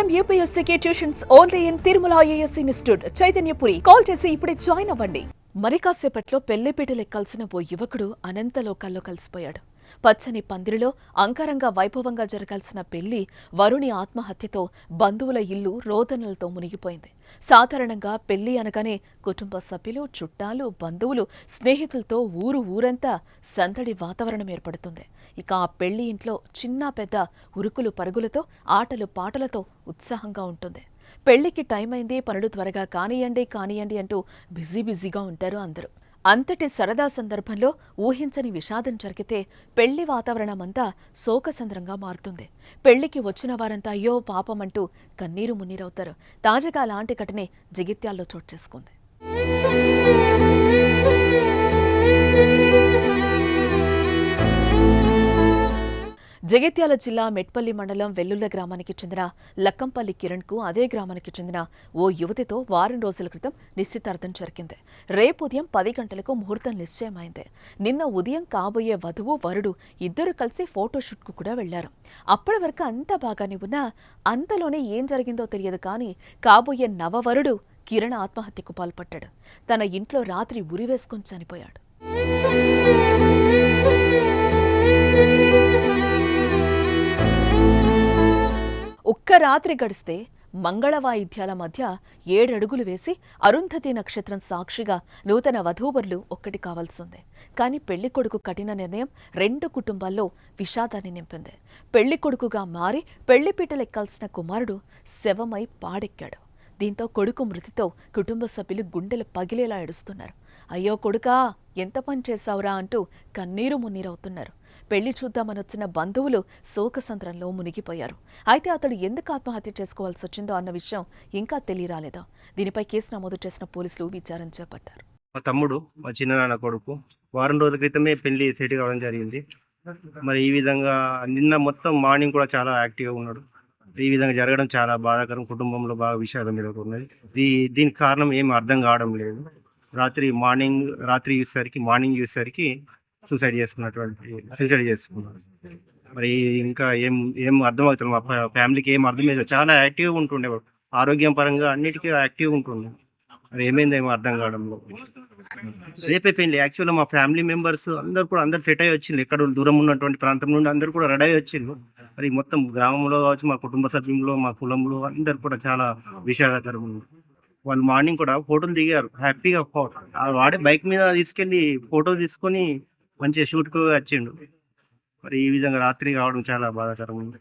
IIM UPSC tuitions only in Tirumala IAS institute Chaitanyapuri. Call చేసి ఇప్పుడే join అవ్వండి. మరి కాసేపట్లో పెళ్లిపీటలు ఎక్కాల్సిన ఓ యువకుడు అనంత లోకాల్లో కలిసిపోయాడు. పచ్చని పందిరిలో అంగరంగ వైభవంగా జరగాల్సిన పెళ్లి వరుణి ఆత్మహత్యతో బంధువుల ఇల్లు రోదనలతో మునిగిపోయింది. సాధారణంగా పెళ్లి అనగానే కుటుంబ సభ్యులు, చుట్టాలు, బంధువులు, స్నేహితులతో ఊరంతా సందడి వాతావరణం ఏర్పడుతుంది. ఇక ఆ పెళ్లి ఇంట్లో చిన్న పెద్ద ఉరుకులు పరుగులతో, ఆటలు పాటలతో ఉత్సాహంగా ఉంటుంది. పెళ్లికి టైం అయింది, పనులు త్వరగా కానియండి అంటూ బిజీగా ఉంటారు అందరూ. అంతటి సరదా సందర్భంలో ఊహించని విషాదం జరిగితే పెళ్లి వాతావరణమంతా శోకసంద్రంగా మారుతుంది. పెళ్లికి వచ్చిన వారంతా అయ్యో పాపమంటూ కన్నీరు మున్నీరవుతారు. తాజాగా అలాంటి ఘటనే జగిత్యాల్లో చోటు చేసుకుంది. జగిత్యాల జిల్లా మెట్పల్లి మండలం వెల్లుల్ల గ్రామానికి చెందిన లక్కంపల్లి కిరణ్కు అదే గ్రామానికి చెందిన ఓ యువతితో వారం రోజుల క్రితం నిశ్చితార్థం జరిగింది. రేపు ఉదయం 10 గంటలకు ముహూర్తం నిశ్చయమైంది. నిన్న ఉదయం కాబోయే వధువు, వరుడు ఇద్దరు కలిసి ఫోటోషూట్కు కూడా వెళ్లారు. అప్పటి వరకు అంతా బాగానే ఉన్నా అంతలోనే ఏం జరిగిందో తెలియదు కానీ కాబోయే నవవరుడు కిరణ్ ఆత్మహత్యకు పాల్పడ్డాడు. తన ఇంట్లో రాత్రి ఉరివేసుకొని చనిపోయాడు. ఒక్క రాత్రి గడిస్తే మంగళ వాయిద్యాల మధ్య 7 అడుగులు వేసి అరుంధతి నక్షత్రం సాక్షిగా నూతన వధూవరులు ఒక్కటి కావాల్సిందే. కానీ పెళ్లికొడుకు కఠిన నిర్ణయం 2 కుటుంబాల్లో విషాదాన్ని నింపింది. పెళ్లికొడుకుగా మారి పెళ్లిపీటలెక్కాల్సిన కుమారుడు శవమై పాడెక్కాడు. దీంతో కొడుకు మృతితో కుటుంబ సభ్యులు గుండెలు పగిలేలా ఏడుస్తున్నారు. అయ్యో కొడుకా, ఎంత పని చేశావురా అంటూ కన్నీరు మున్నీరవుతున్నారు. పెళ్లి చూద్దామనొచ్చిన బంధువులు శోకసంద్రంలో మునిగిపోయారు. అయితే అతడు ఎందుకు ఆత్మహత్య చేసుకోవాల్సి వచ్చిందో అన్న విషయం ఇంకా తెలియరాలేదు. దీనిపై కేసు నమోదు చేసిన పోలీసులు విచారణ చేపట్టారు. మా తమ్ముడు, మా చిన్ననాన్న కొడుకు వారం రోజుల క్రితమే పెళ్లి సెట్ కావడం జరిగింది. మరి ఈ విధంగా నిన్న మొత్తం మార్నింగ్ కూడా చాలా యాక్టివ్గా ఉన్నాడు. ఈ విధంగా జరగడం చాలా బాధాకరం. కుటుంబంలో బాగా విషాదం జరుగుతున్నది. దీనికి కారణం ఏం అర్థం కావడం లేదు. రాత్రి చూసేసరికి సూసైడ్ చేసుకున్నాడు. మరి ఇంకా ఏం అర్థమవుతుంది, మా ఫ్యామిలీకి ఏం అర్థమవుతుంది. చాలా యాక్టివ్గా ఉంటుండే, ఆరోగ్యం పరంగా అన్నిటికీ యాక్టివ్గా ఉంటుండే. మరి ఏమైందేమో అర్థం కావడంలో. రేపే పెళ్ళి. యాక్చువల్గా మా ఫ్యామిలీ మెంబర్స్ అందరు సెట్ అయ్యి వచ్చింది. ఎక్కడ దూరం ఉన్నటువంటి ప్రాంతం నుండి అందరు కూడా రెడీ అయ్యి వచ్చింది. మరి మొత్తం గ్రామంలో కావచ్చు, మా కుటుంబ సభ్యుల్లో, మా కులంలో అందరు కూడా చాలా విషాదకరం ఉంది. వాళ్ళు మార్నింగ్ కూడా ఫోటోలు దిగారు హ్యాపీగా. వాడే బైక్ మీద తీసుకెళ్ళి ఫోటో తీసుకొని మంచిగా షూట్కు వచ్చిండు. మరి ఈ విధంగా రాత్రి కావడం చాలా బాధాకరం ఉంది.